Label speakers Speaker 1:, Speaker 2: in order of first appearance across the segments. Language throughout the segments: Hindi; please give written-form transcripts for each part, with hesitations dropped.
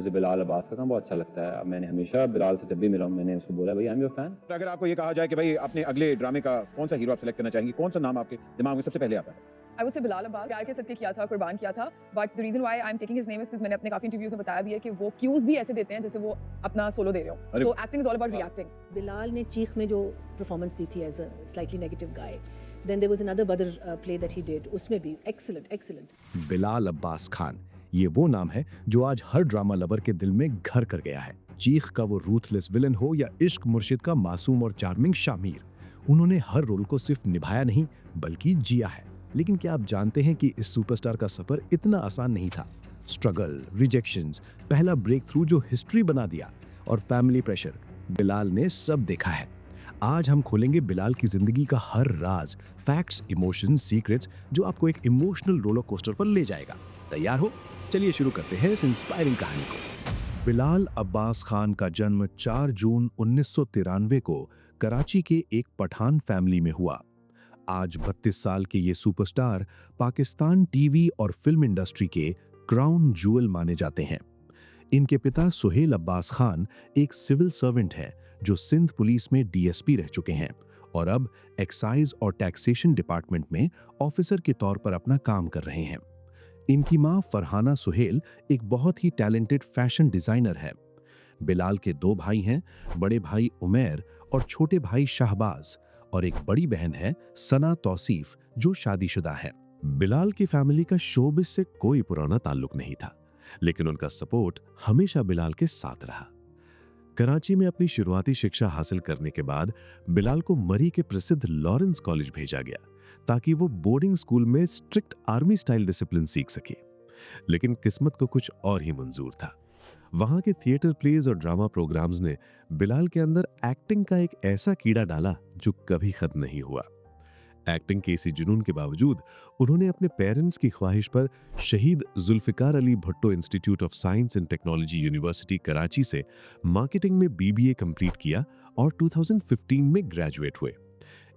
Speaker 1: मुझे बिलाल अब्बास का काम बहुत अच्छा लगता है। मैंने हमेशा बिलाल से जब भी मिला हूँ मैंने उसको बोला भाई आई एम योर फैन।
Speaker 2: अगर आपको ये कहा जाए कि भाई अपने अगले ड्रामे का कौन सा हीरो आप सेलेक्ट करना चाहेंगे, कौन सा नाम आपके दिमाग में सबसे पहले आता है?
Speaker 3: I would say Bilal Abbas. प्यार के सदके किया था, कुर्बान किया था, but the reason why I am taking his name is because मैंने अपने काफी इंटरव्यूज में बताया भी है कि वो क्यूज भी ऐसे देते हैं जैसे वो अपना सोलो दे रहे हो। तो acting is all about reacting.
Speaker 4: Bilal ने चीख में जो परफॉर्मेंस दी थी as a slightly negative guy, then there was another better play that he did, उसमें भी एक्सीलेंट।
Speaker 5: बिलाल अब्बास खान, ये वो नाम है जो आज हर ड्रामा लवर के दिल में घर कर गया है। चीख का वो रूथलेस विलन हो या इश्क मुर्शिद का मासूम और चार्मिंग शामिर, उन्होंने हर रोल को सिर्फ निभाया नहीं बल्कि जिया है। लेकिन क्या आप जानते हैं कि इस सुपरस्टार का सफर इतना आसान नहीं था? स्ट्रगल, रिजेक्शंस, पहला ब्रेक थ्रू जो हिस्ट्री बना दिया और फैमिली प्रेशर, बिलाल ने सब देखा है। आज हम खोलेंगे बिलाल की जिंदगी का हर राज, फैक्ट्स, इमोशंस, सीक्रेट्स जो आपको एक इमोशनल रोलर कोस्टर पर ले जाएगा। तैयार हो? चलिए शुरू करते हैं इस इंस्पायरिंग कहानी को। बिलाल अब्बास खान का जन्म 4 जून 1993 को कराची के एक पठान फैमिली में हुआ। आज 32 साल के ये सुपरस्टार पाकिस्तान टीवी और फिल्म इंडस्ट्री के क्राउन ज्वेल माने जाते हैं। इनके पिता सुहेल अब्बास खान एक सिविल सर्वेंट हैं जो सिंध पुलिस में डीएसपी रह चुके हैं और अब एक्साइज और टैक्सेशन डिपार्टमेंट में ऑफिसर के तौर पर अपना काम कर रहे हैं। इनकी मां फरहाना सुहेल एक बहुत ही टैलेंटेड फैशन डिजाइनर है। बिलाल के 2 भाई हैं, बड़े भाई उमैर और छोटे भाई शाहबाज, और एक बड़ी बहन है सना तौसीफ जो शादीशुदा है। बिलाल की फैमिली का शोबिस से कोई पुराना ताल्लुक नहीं था, लेकिन उनका सपोर्ट हमेशा बिलाल के साथ रहा। कराची में अपनी शुरुआती शिक्षा हासिल करने के बाद बिलाल को मरी के प्रसिद्ध लॉरेंस कॉलेज भेजा गया ताकि वो बोर्डिंग स्कूल में स्ट्रिक्ट आर्मी स्टाइल डिसिप्लिन सीख सके। लेकिन किस्मत को कुछ और ही मंजूर था। वहां के थिएटर प्लेज और ड्रामा प्रोग्राम्स ने बिलाल के अंदर एक्टिंग का एक ऐसा कीड़ा डाला जो कभी खत्म नहीं हुआ। एक्टिंग के इसी जुनून के बावजूद उन्होंने अपने पेरेंट्स की ख्वाहिश पर Shaheed Zulfikar Ali Bhutto Institute of Science and Technology University Karachi से मार्केटिंग में बीबीए कंप्लीट किया और 2015 में ग्रेजुएट हुए।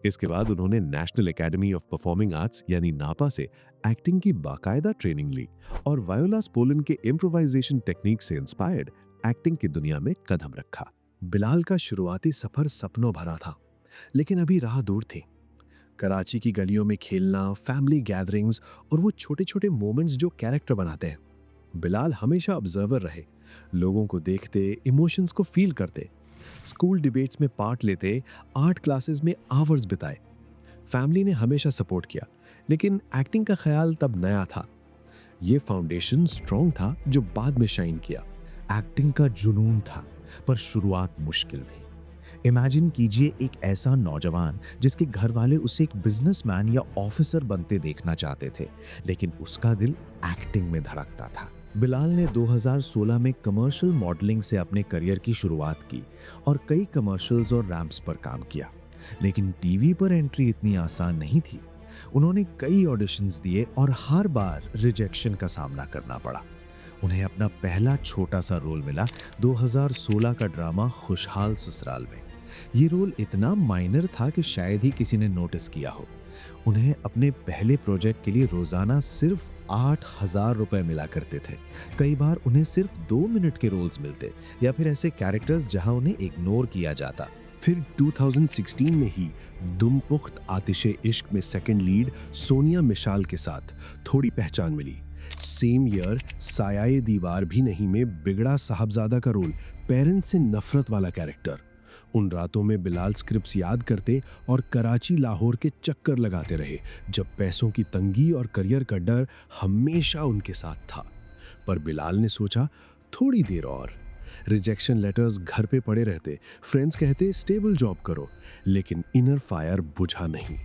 Speaker 5: इसके बाद उन्होंने national academy of performing arts यानी नापा से एक्टिंग की बाकायदा ट्रेनिंग ली और वायोला स्पोलन के इम्प्रोवाइजेशन टेक्निक से इंस्पायर्ड एक्टिंग की दुनिया में कदम रखा। बिलाल का शुरुआती सफर सपनों भरा था, लेकिन अभी राह दूर थी। कराची की गलियों में खेलना, फैमिली गैदरिंग्स और वो छोटे छोटे मोमेंट्स जो कैरेक्टर बनाते हैं। बिलाल हमेशा ऑब्जर्वर रहे, लोगों को देखते, इमोशंस को फील करते, स्कूल डिबेट्स में पार्ट लेते, आर्ट क्लासेस में आवर्स बिताए। फैमिली ने हमेशा सपोर्ट किया, लेकिन एक्टिंग का ख्याल तब नया था। ये फाउंडेशन स्ट्रॉन्ग था जो बाद में शाइन किया। एक्टिंग का जुनून था, पर शुरुआत मुश्किल भी। इमेजिन कीजिए एक ऐसा नौजवान जिसके घर वाले उसे एक बिजनेसमैन या ऑफिसर बनते देखना चाहते थे, लेकिन उसका दिल एक्टिंग में धड़कता था। बिलाल ने 2016 में कमर्शियल मॉडलिंग से अपने करियर की शुरुआत की और कई कमर्शियल्स और रैंप्स पर काम किया, लेकिन टीवी पर एंट्री इतनी आसान नहीं थी। उन्होंने कई ऑडिशंस दिए और हर बार रिजेक्शन का सामना करना पड़ा। उन्हें अपना पहला छोटा सा रोल मिला 2016 का ड्रामा खुशहाल ससुराल में। ये रोल इतना माइनर था कि शायद ही किसी ने नोटिस किया हो। उन्हें अपने पहले प्रोजेक्ट के लिए रोजाना सिर्फ 8,000 रुपए मिला करते थे। कई बार उन्हें सिर्फ 2 मिनट के रोल्स मिलते या फिर ऐसे कैरेक्टर्स जहां उन्हें इग्नोर किया जाता। फिर 2016 में ही दुम पुख्त आतिशे इश्क में सेकंड लीड सोनिया मिशाल के साथ थोड़ी पहचान मिली। सेम ईयर सायाए दीवार भी नहीं में बिगड़ा साहबजादा का रोल, पेरेंट्स से नफरत वाला कैरेक्टर। उन रातों में बिलाल स्क्रिप्ट्स याद करते और कराची लाहौर के चक्कर लगाते रहे जब पैसों की तंगी और करियर का डर हमेशा उनके साथ था। पर बिलाल ने सोचा थोड़ी देर और। रिजेक्शन लेटर्स घर पे पड़े रहते, फ्रेंड्स कहते स्टेबल जॉब करो, लेकिन इनर फायर बुझा नहीं।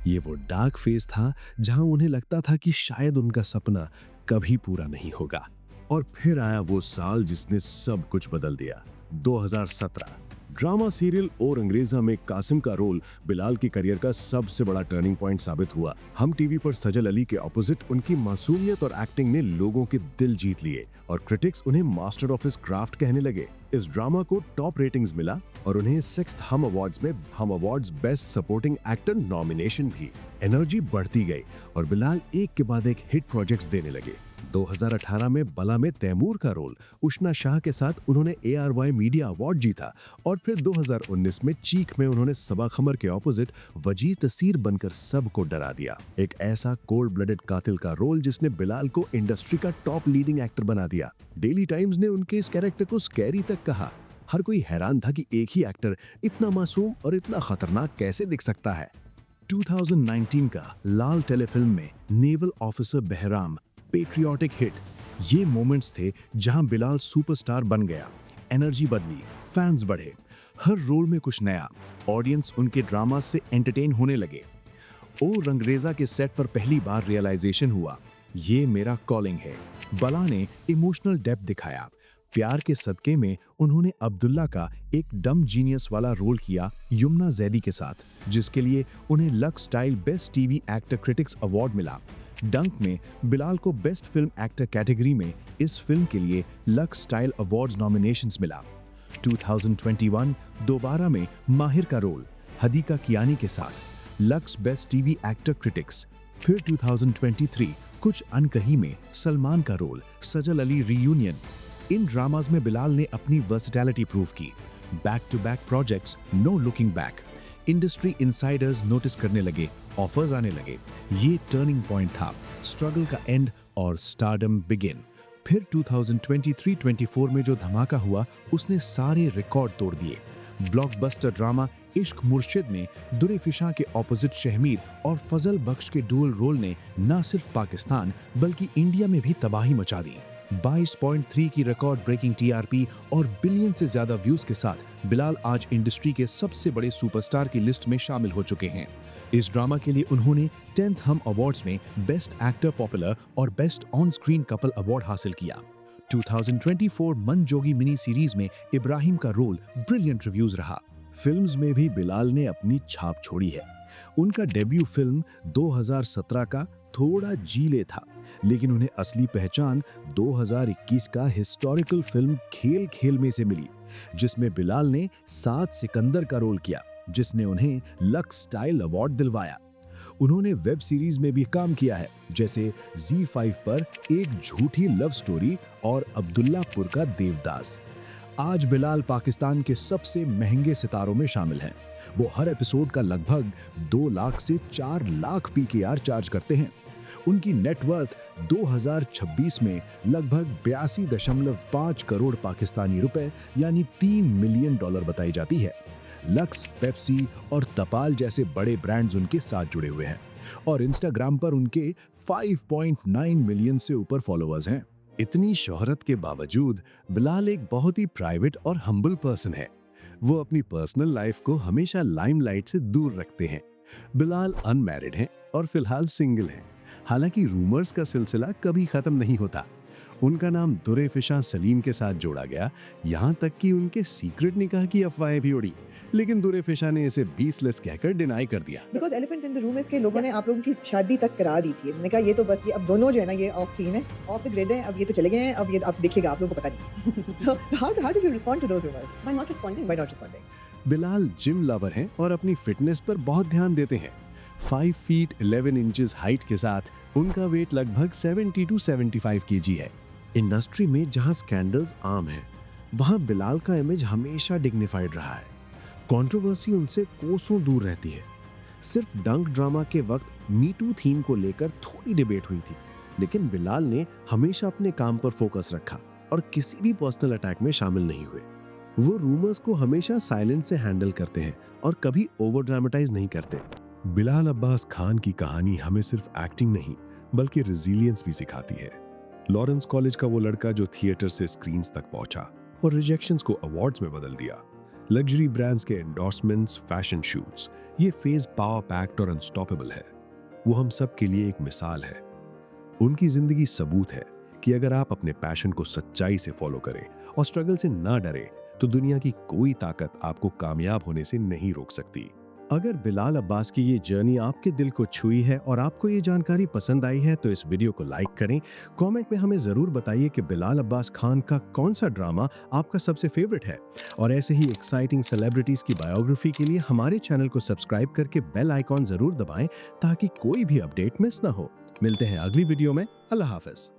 Speaker 5: ये वो डार्क फेज था जहां उन्हें लगता था कि शायद उनका सपना कभी पूरा नहीं होगा। और फिर आया वो साल जिसने सब कुछ बदल दिया, 2017। ड्रामा सीरियल और अंग्रेजा में कासिम का रोल बिलाल की करियर का सबसे बड़ा टर्निंग पॉइंट साबित हुआ। हम टीवी पर सजल अली के ऑपोजिट उनकी मासूमियत और एक्टिंग ने लोगों के दिल जीत लिए और क्रिटिक्स उन्हें मास्टर ऑफ हिज क्राफ्ट कहने लगे। इस ड्रामा को टॉप रेटिंग्स मिला और उन्हें 6th हम अवार्ड्स में हम awards best supporting actor nomination भी। एनर्जी बढ़ती गई और बिलाल एक के बाद एक हिट प्रोजेक्ट्स देने लगे। 2018 में बला में तैमूर का रोल उष्णा शाह के साथ उन्होंने ARY मीडिया अवार्ड जीता और फिर 2019 में चीख में उन्होंने सबा खमर के ऑपोजिट वजी तसीर बनकर सबको डरा दिया। एक ऐसा कोल्ड ब्लडेड कातिल का रोल जिसने बिलाल को इंडस्ट्री का टॉप लीडिंग एक्टर बना दिया। डेली टाइम्स ने उनके इस कैरेक्टर को स्कैरी तक कहा। हर कोई हैरान था कि एक ही एक्टर इतना मासूम और इतना खतरनाक कैसे दिख सकता है। 2019 का लाल टेलीफिल्म में naval officer Bahram patriotic hit, ये मोमेंट्स थे जहां बिलाल सुपरस्टार बन गया। एनर्जी बदली, फैंस बढ़े, हर रोल में कुछ नया, ऑडियंस उनके ड्रामा से एंटरटेन होने लगे। ओ रंगरेजा के सेट पर पहली बार रियलाइजेशन हुआ, ये मेरा कॉलिंग है। बला ने इमोशनल डेप्थ दिखाया। प्यार के सदके में उन्होंने अब्दुल्ला का एक डम जीनियस वाला रोल किया यमुना जैदी के साथ, जिसके लिए उन्हें lux style best TV actor critics award मिला। डंक में बिलाल को बेस्ट फिल्म एक्टर कैटेगरी में इस फिल्म के लिए लक्स स्टाइल अवार्ड्स नॉमिनेशंस मिला। 2021 दोबारा में माहिर का रोल हदीका कियानी के साथ Lux best TV actor critics. फिर 2023 कुछ अनकही में सलमान का रोल सजल अली रीयूनियन। इन ड्रामाज में बिलाल ने अपनी वर्सेटैलिटी प्रूव की। Back to back projects, no looking back. Industry insiders notice करने लगे, ऑफर्स आने लगे। ये टर्निंग पॉइंट था, स्ट्रगल का एंड और स्टारडम बिगिन। फिर 2023-24 में जो धमाका हुआ उसने सारे रिकॉर्ड तोड़ दिए। ब्लॉकबस्टर ड्रामा इश्क मुर्शिद में दुरे फिशा के ऑपोजिट शहमीर और फजल बख्श के डुअल रोल ने न सिर्फ पाकिस्तान बल्कि इंडिया में भी तबाही मचा दी। 22.3 की रिकॉर्ड ब्रेकिंग TRP और बिलियन से ज्यादा व्यूज के साथ बिलाल आज इंडस्ट्री के सबसे बड़े सुपरस्टार की लिस्ट में शामिल हो चुके हैं। इस ड्रामा के लिए उन्होंने 10th हम अवार्ड्स में बेस्ट एक्टर पॉपुलर और best on screen couple award हासिल किया। 2024 मन जोगी मिनी सीरीज में इब्राहिम का रोल ब्रिलियंट रिव्यूज रहा। फिल्म्स में भी बिलाल ने अपनी छाप छोड़ी है। उनका डेब्यू फिल्म 2017 का थोड़ा जीले था, लेकिन उन्हें असली पहचान 2021 का हिस्टोरिकल फिल्म खेल खेल में से मिली, जिसमें बिलाल ने सात सिकंदर का रोल किया, जिसने उन्हें लक्स स्टाइल अवार्ड दिलवाया। उन्होंने वेब सीरीज में भी काम किया है, जैसे Z5 पर एक झूठी लव स्टोरी और अब्दुल्लापुर का देवदास। आज बिलाल पाकिस्तान के सबसे महंगे सितारों में शामिल हैं। वो हर एपिसोड का लगभग 2 लाख से 4 लाख PKR चार्ज करते हैं। उनकी नेटवर्थ 2026 में लगभग 82.5 करोड़ पाकिस्तानी रुपए यानी $3 मिलियन बताई जाती है। लक्स, पेप्सी और तपाल जैसे बड़े ब्रांड्स उनके साथ जुड़े हुए हैं और इंस्टाग्राम पर उनके 5.9 मिलियन से ऊपर फॉलोअर्स हैं। इतनी शोहरत के बावजूद बिलाल एक बहुत ही प्राइवेट और हम्बल पर्सन है। वो अपनी पर्सनल लाइफ को हमेशा लाइमलाइट से दूर रखते हैं। बिलाल अनमैरिड हैं और फिलहाल सिंगल हैं। हालांकि रूमर्स का सिलसिला कभी खत्म नहीं होता। उनका नाम दुरे फिशा सलीम के साथ जोड़ा गया, यहाँ तक कि उनके सीक्रेट निकाह की अफवाहें भी उड़ी, लेकिन दुरे फिशा ने इसे बेसलेस कहकर डिनाई कर दिया।
Speaker 6: Because elephant in the room इसके लोगों ने आप लोगों की शादी तक करा दी थी। मैंने कहा ये तो बस ये अब दोनों जो है ना ये ऑफ सीन है, ऑफ द ग्रिड है, अब ये तो चले गए हैं, अब ये आप देखिएगा, आप लोगों को पता नहीं। So how did you respond to those rumors? By not responding.
Speaker 5: Bilal gym lover हैं और अपनी फिटनेस पर बहुत ध्यान देते हैं। 5 फीट 11 इंचेस हाइट के साथ उनका वेट लगभग 70 to 75 kg है। इंडस्ट्री में जहां स्कैंडल्स आम हैं, वहां बिलाल का इमेज हमेशा डिग्निफाइड रहा है। कंट्रोवर्सी उनसे कोसों दूर रहती है। सिर्फ डंक ड्रामा के वक्त मी टू थीम को लेकर थोड़ी डिबेट हुई थी, लेकिन बिलाल ने हमेशा अपने काम पर फोकस रखा और किसी भी पर्सनल अटैक में शामिल नहीं हुए। वो रूमर्स को हमेशा साइलेंस से हैंडल करते हैं और कभी ओवर ड्रामेटाइज नहीं करते। बिलाल अब्बास खान की कहानी हमें सिर्फ एक्टिंग नहीं बल्कि रेजिलियंस भी सिखाती है। लॉरेंस कॉलेज का वो लड़का जो थिएटर से स्क्रीन्स तक पहुंचा और रिजेक्शंस को अवार्ड्स में बदल दिया। लग्जरी ब्रांड्स के एंडोर्समेंट्स, फैशन शूट्स, ये फेज पावर पैक्ड और अनस्टॉपेबल है। वो हम सब के लिए एक मिसाल है। उनकी जिंदगी सबूत है कि अगर आप अपने पैशन को सच्चाई से फॉलो करें और स्ट्रगल से ना डरे तो दुनिया की कोई ताकत आपको कामयाब होने से नहीं रोक सकती। अगर बिलाल अब्बास की ये जर्नी आपके दिल को छुई है और आपको ये जानकारी पसंद आई है तो इस वीडियो को लाइक करें। कमेंट में हमें जरूर बताइए कि बिलाल अब्बास खान का कौन सा ड्रामा आपका सबसे फेवरेट है। और ऐसे ही एक्साइटिंग सेलिब्रिटीज की बायोग्राफी के लिए हमारे चैनल को सब्सक्राइब करके बेल आइकॉन जरूर दबाएं ताकि कोई भी अपडेट मिस ना हो। मिलते हैं अगली वीडियो में। अल्लाह हाफिज।